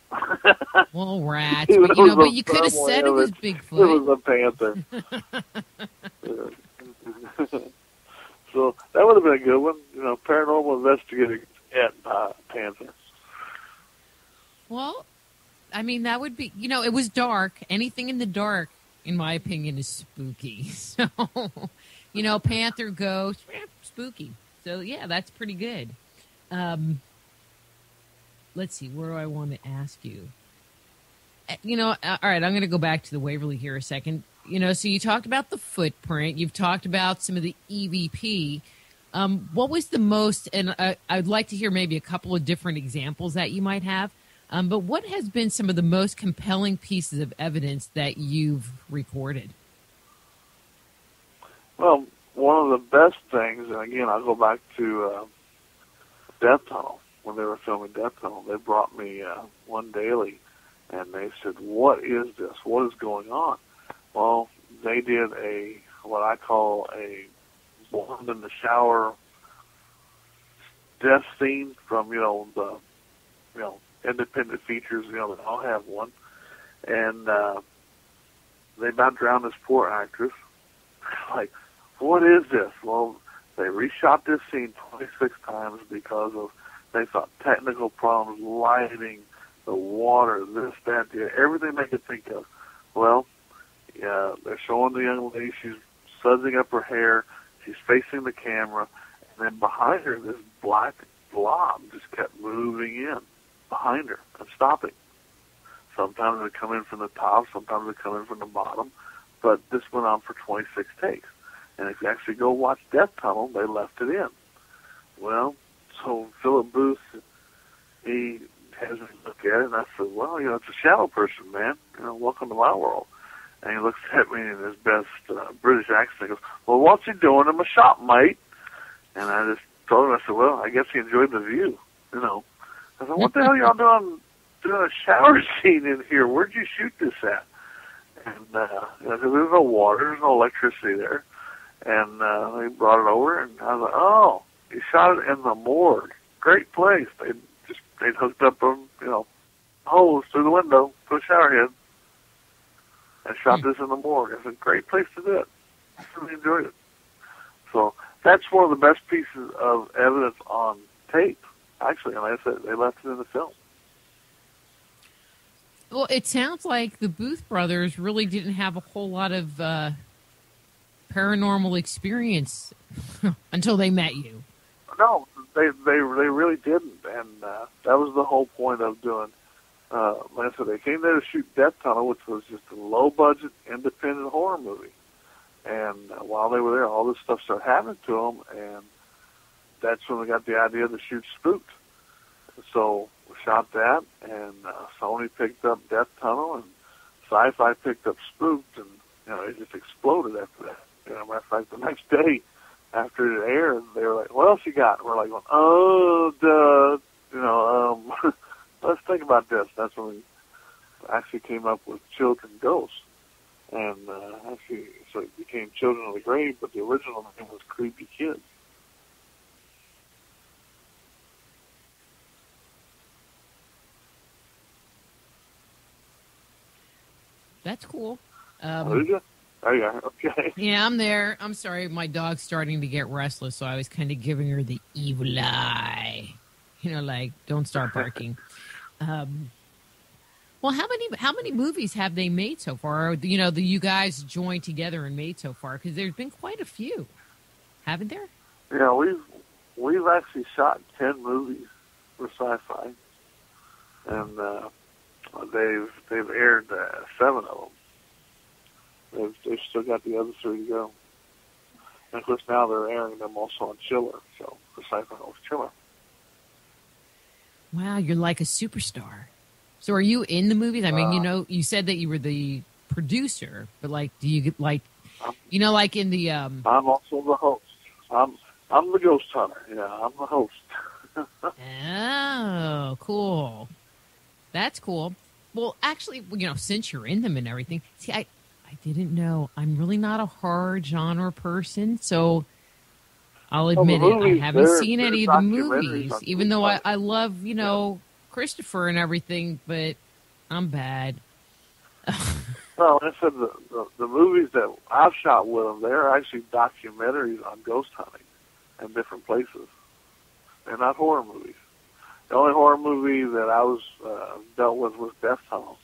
Well, rats, but you could have said it was Bigfoot. It was a panther. So that would have been a good one. Paranormal investigator at panther. Well, I mean, that would be, it was dark. Anything in the dark, in my opinion, is spooky. So, panther, ghost, spooky. So, yeah, that's pretty good. Let's see, where do I want to ask you? All right, I'm going to go back to the Waverly here a second. So you talked about the footprint. You've talked about some of the EVP. What was the most, and I'd like to hear maybe a couple of different examples that you might have, but what has been some of the most compelling pieces of evidence that you've recorded? Well, one of the best things, and again, I'll go back to Death Tunnel. When they were filming Death Tunnel, they brought me one daily, and they said, "What is this? What is going on?" Well, they did what I call a blonde in the shower death scene from the independent features. They all have one, and they about drowned this poor actress. Like, what is this? Well, they reshot this scene 26 times because of, they thought, technical problems, lighting, the water, this, that, everything they could think of. Well, yeah, they're showing the young lady, she's sudsing up her hair, she's facing the camera, and then behind her, this black blob just kept moving in behind her and stopping. Sometimes it would come in from the top, sometimes it would come in from the bottom, but this went on for 26 takes. And if you actually go watch Death Tunnel, they left it in. Well, so Philip Booth, he has me look at it, and I said, "Well, it's a shadow person, man. Welcome to my world." And he looks at me in his best British accent and goes, "Well, what's he doing in my shop, mate?" And I just told him, I said, "Well, I guess he enjoyed the view, I said, "What the hell y'all doing a shower scene in here? Where'd you shoot this at?" And there's no water, there's no electricity there. And they brought it over, and I was like, "Oh, you shot it in the morgue. Great place. They'd hooked up hose through the window to a shower head and shot this in the morgue." I said, "Great place to do it." I really enjoyed it. So that's one of the best pieces of evidence on tape, actually. And like I said, they left it in the film. Well, it sounds like the Booth brothers really didn't have a whole lot of paranormal experience until they met you. No, they really didn't, and that was the whole point of doing. Like I said, they came there to shoot Death Tunnel, which was just a low-budget, independent horror movie. And while they were there, all this stuff started happening to them, and that's when we got the idea to shoot Spooked. So we shot that, and Sony picked up Death Tunnel, and Sci-Fi picked up Spooked, and it just exploded after that. Matter of fact, the next day after it aired, they were like, "What else you got?" And we're like, "Oh, duh, let's think about this." That's when we actually came up with Children Ghosts, and so it became Children of the Grave, but the original name was Creepy Kids. That's cool. Oh, yeah, okay. Yeah, I'm there. I'm sorry, my dog's starting to get restless, so I was kind of giving her the evil eye. Like, don't start barking. Well, how many movies have they made so far? You guys joined together and made so far, because there's been quite a few, haven't there? Yeah, we've actually shot 10 movies for Sci-Fi, and they've aired 7 of them. They've still got the other 3 to go. And of course, now they're airing them also on Chiller, so for Sci-Fi was Chiller. Wow, you're like a superstar. So are you in the movies? I mean, you said that you were the producer, but do you get like in the... I'm also the host. I'm the ghost hunter. Yeah, I'm the host. Oh, cool. That's cool. Well, actually, since you're in them and everything, see, I didn't know. I'm really not a horror genre person, so I'll admit it. I haven't seen any of the documentaries movies, on even though Ghost I love, Christopher and everything, but I'm bad. Well, I said the movies that I've shot with them, they're actually documentaries on ghost hunting in different places. They're not horror movies. The only horror movie that I was dealt with was Death Tunnel,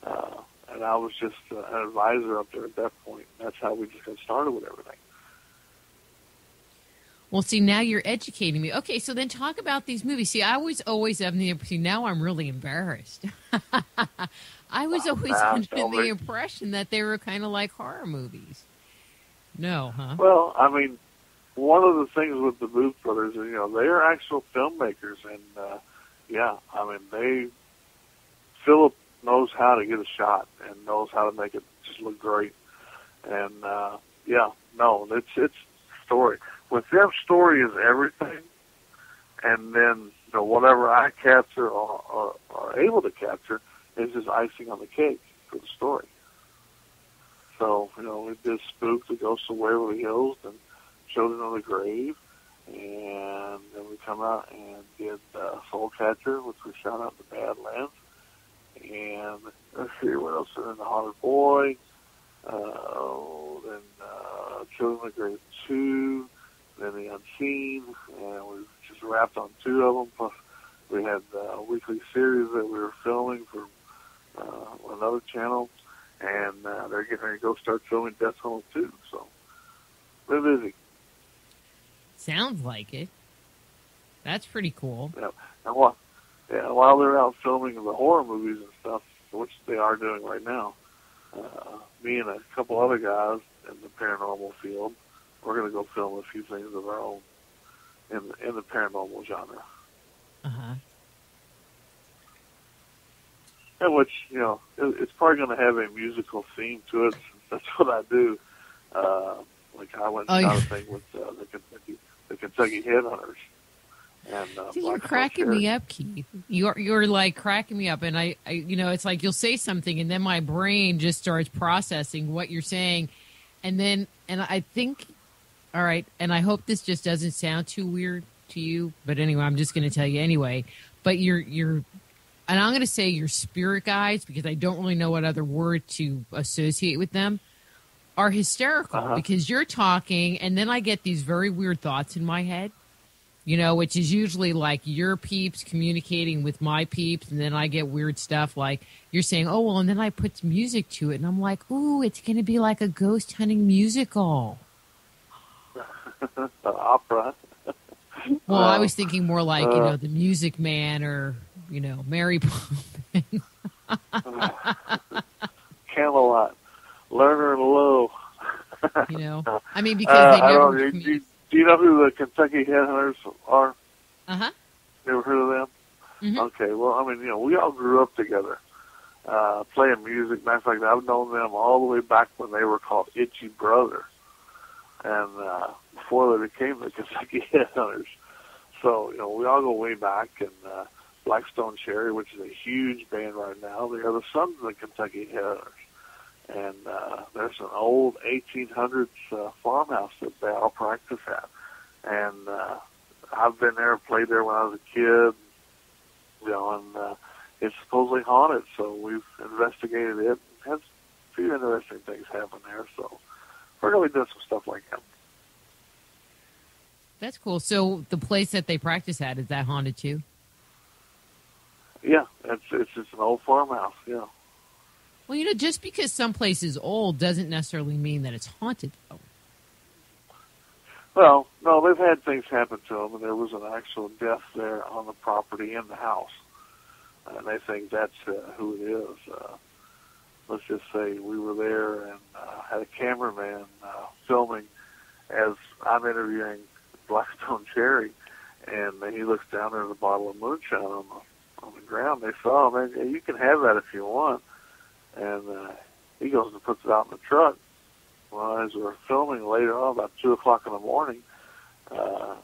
and I was just an advisor up there at that point. That's how we just got started with everything. Well, see, now you're educating me. Okay, so then talk about these movies. See, I was always have the impression. Now I'm really embarrassed. I was always under the impression that they were kind of like horror movies. No, huh? Well, I mean, one of the things with the Booth brothers is, they are actual filmmakers, and Philip knows how to get a shot and knows how to make it just look great. And it's story. With them, story is everything, and then whatever I capture or are able to capture is just icing on the cake for the story. So, we did Spook, the Ghost of Waverly Hills, and Children of the Grave, and then we come out and did Soul Catcher, which we shot out in the Badlands, and let's see what else is in the Haunted Boy, then Children of the Grave 2, then The Unseen, and we just wrapped on 2 of them, plus we had a weekly series that we were filming for another channel, and they're getting ready to go start filming Death Tunnel 2, so we're busy. Sounds like it. That's pretty cool. Yeah, and while they're out filming the horror movies and stuff, which they are doing right now, me and a couple other guys in the paranormal field, we're going to go film a few things of our own in the paranormal genre. Uh-huh. And which, it's probably going to have a musical theme to it. That's what I do. Like I went and shot a thing with the Kentucky Headhunters. And you're cracking me up, Keith. You're like cracking me up, and I it's like you'll say something, and then my brain just starts processing what you're saying, and I think, all right, and I hope this just doesn't sound too weird to you, but anyway, I'm just going to tell you anyway. But you're, and I'm going to say your spirit guides, because I don't really know what other word to associate with them, are hysterical, because you're talking, and then I get these very weird thoughts in my head. Which is usually like your peeps communicating with my peeps, and then I get weird stuff like you're saying, oh, well, and then I put music to it, and I'm like, ooh, it's going to be like a ghost hunting musical. Opera. Well, I was thinking more like, the Music Man or, Mary Poppins. Camelot. Lerner and Lowe. I mean, because they never... Do you know who the Kentucky Headhunters are? Uh-huh. You ever heard of them? Mm-hmm. Okay, well, I mean, we all grew up together, playing music. Matter of fact, I've known them all the way back when they were called Itchy Brother, and before they became the Kentucky Headhunters. So, we all go way back, and Blackstone Cherry, which is a huge band right now, they are the sons of the Kentucky Headhunters. And there's an old 1800s farmhouse that they all practice at. And I've been there, played there when I was a kid, and it's supposedly haunted, so we've investigated it. Had a few interesting things happen there, so we're going to be doing some stuff like that. That's cool. So the place that they practice at, is that haunted too? Yeah, it's just an old farmhouse, yeah. Well, just because some place is old doesn't necessarily mean that it's haunted, though. Well, no, they've had things happen to them, and there was an actual death there on the property in the house. And they think that's who it is. Let's just say we were there and had a cameraman filming as I'm interviewing Blackstone Cherry, and he looks down there at a bottle of moonshine on the ground. They saw him, and you can have that if you want. And he goes and puts it out in the truck. Well, as we're filming later on, about 2 o'clock in the morning, the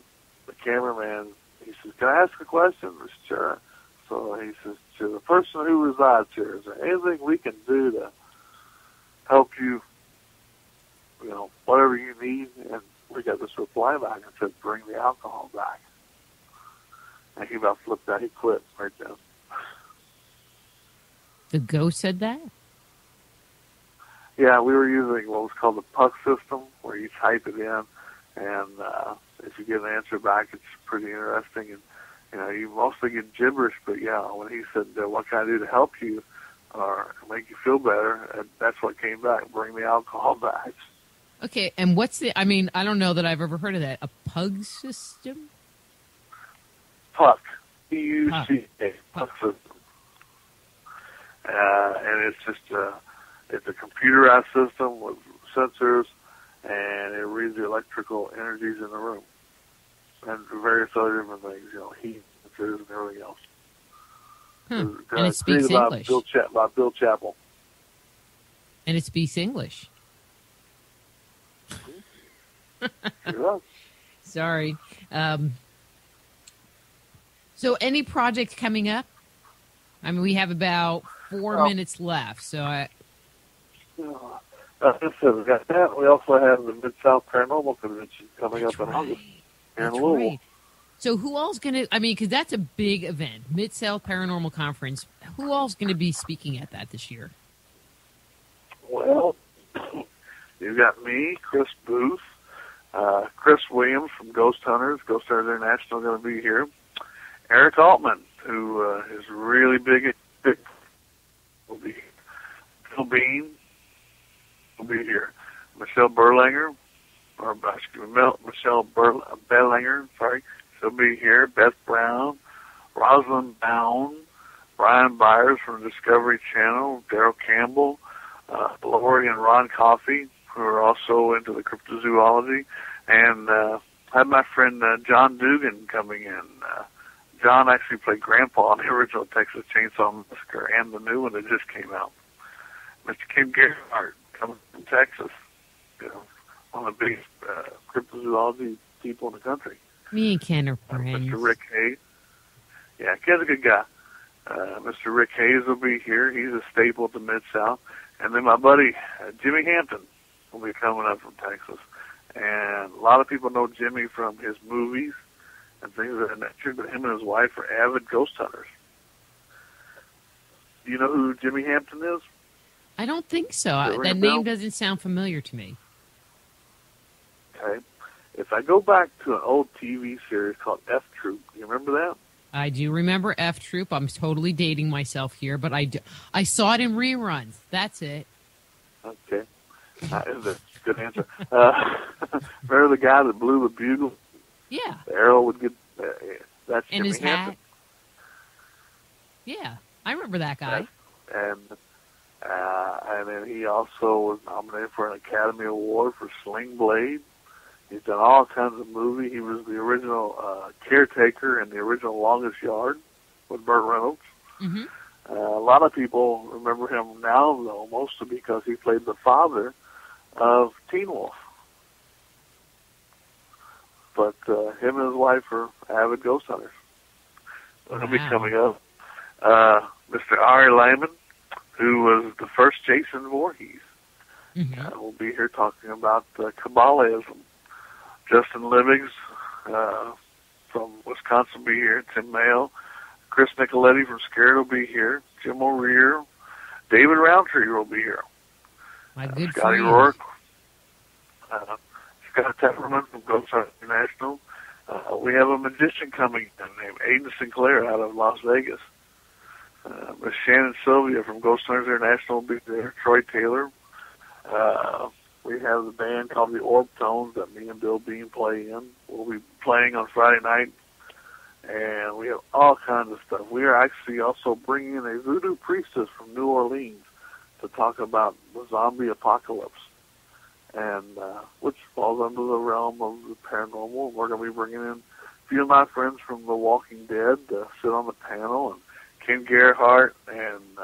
cameraman, he says, "Can I ask a question?" I said, "Sure." So he says, "To the person who resides here, is there anything we can do to help you, whatever you need?" And we got this reply back and said, bring the alcohol back. And he about flipped out. He quit right then. The ghost said that? Yeah, we were using what was called the puck system, where you type it in, and if you get an answer back, it's pretty interesting. And you mostly get gibberish, but yeah, when he said, "What can I do to help you or make you feel better?" That's what came back. Bring the alcohol back. Okay, and what's the? I mean, I don't know that I've ever heard of that. A pug system? Puck. P-U-C-K. Puck system. And it's just it's a computerized system with sensors, and it reads the electrical energies in the room and various other different things, heat, sensors, and everything else. And it speaks by English. By Bill Chappell. And it speaks English. Sure. Sorry. So any project coming up? I mean, we have about 4 minutes left, so I said we got that. We also have the Mid-South Paranormal Convention coming up in August here in Louisville. Right. So who all's going to, I mean, because that's a big event, Mid-South Paranormal Conference. Who all's going to be speaking at that this year? Well, you've got me, Chris Booth, Chris Williams from Ghost Hunters International going to be here. Eric Altman, who is really big, will be here. Bill Bean will be here. Michelle Berlanger, sorry, she'll be here. Beth Brown, Rosalind Bound, Brian Byers from Discovery Channel, Daryl Campbell, Lori and Ron Coffey, who are also into the cryptozoology, and I have my friend John Dugan coming in. John actually played Grandpa in the original Texas Chainsaw Massacre and the new one that just came out. Mr. Ken Gerhardt coming from Texas, one of the biggest cryptozoology people in the country. Me and Ken are friends. Mr. Rick Hayes. Yeah, Ken's a good guy. Mr. Rick Hayes will be here. He's a staple at the Mid-South. And then my buddy, Jimmy Hampton, will be coming up from Texas. And a lot of people know Jimmy from his movies and things of that nature, but him and his wife are avid ghost hunters. Do you know who Jimmy Hampton is? I don't think so. That name doesn't sound familiar to me. Okay. If I go back to an old TV series called F Troop, do you remember that? I do remember F Troop. I'm totally dating myself here, but I saw it in reruns. That's it. Okay. That's a good answer. Remember the guy that blew the bugle? Yeah. The arrow would get... that's and Jimmy his hat. Hampton. Yeah, I remember that guy. And then he also was nominated for an Academy Award for Sling Blade. He's done all kinds of movies. He was the original caretaker in the original Longest Yard with Burt Reynolds. Mm-hmm. A lot of people remember him now, though, mostly because he played the father of Teen Wolf. But him and his wife are avid ghost hunters. Wow. He'll be coming up. Mr. Ari Lehman, who was the first Jason Voorhees, will be here talking about Kabbalism. Justin Libbigs from Wisconsin will be here. Tim Mayo. Chris Nicoletti from Scared will be here. Jim O'Rear. David Roundtree will be here. My good Scotty friend. Rourke. Scott Tepperman from Ghost Hunters International. We have a magician coming in named Aiden Sinclair out of Las Vegas. Miss Shannon Sylvia from Ghost Hunters International will be there. Troy Taylor. We have the band called the Orb Tones that me and Bill Bean play in. We'll be playing on Friday night. And we have all kinds of stuff. We are actually also bringing in a voodoo priestess from New Orleans to talk about the zombie apocalypse, and which falls under the realm of the paranormal. We're going to be bringing in a few of my friends from The Walking Dead to sit on the panel, and Ken Gerhardt and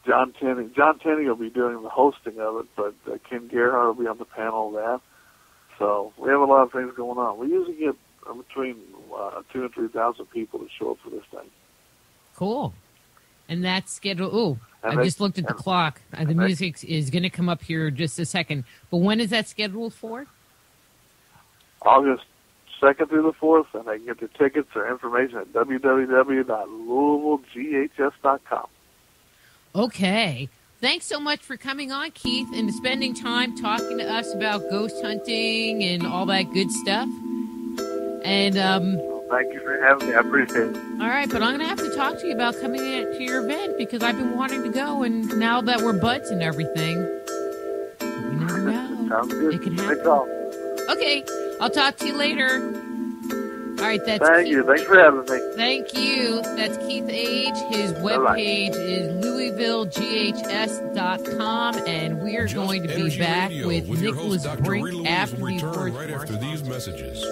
John Tenney. John Tenney will be doing the hosting of it, but Ken Gerhardt will be on the panel of that. So we have a lot of things going on. We usually get between 2,000 and 3,000 people to show up for this thing. Cool. And that's scheduled. Oh, I just looked at the clock. The music is going to come up here in just a second. But when is that scheduled for? August 2nd through the 4th, and they can get their tickets or information at www.louisvilleghs.com. Okay. Thanks so much for coming on, Keith, and spending time talking to us about ghost hunting and all that good stuff. And thank you for having me. I appreciate it. All right, but I'm going to have to talk to you about coming to your event because I've been wanting to go, and now that we're buds and everything, you never know. Sounds good. It can happen. Thanks all. Okay, I'll talk to you later. All right, that's Thank Keith. you. Thanks for having me. Thank you. That's Keith Age. His webpage is LouisvilleGHS.com, and we are going to be back with Nicholas Brink after these words. Right after these messages.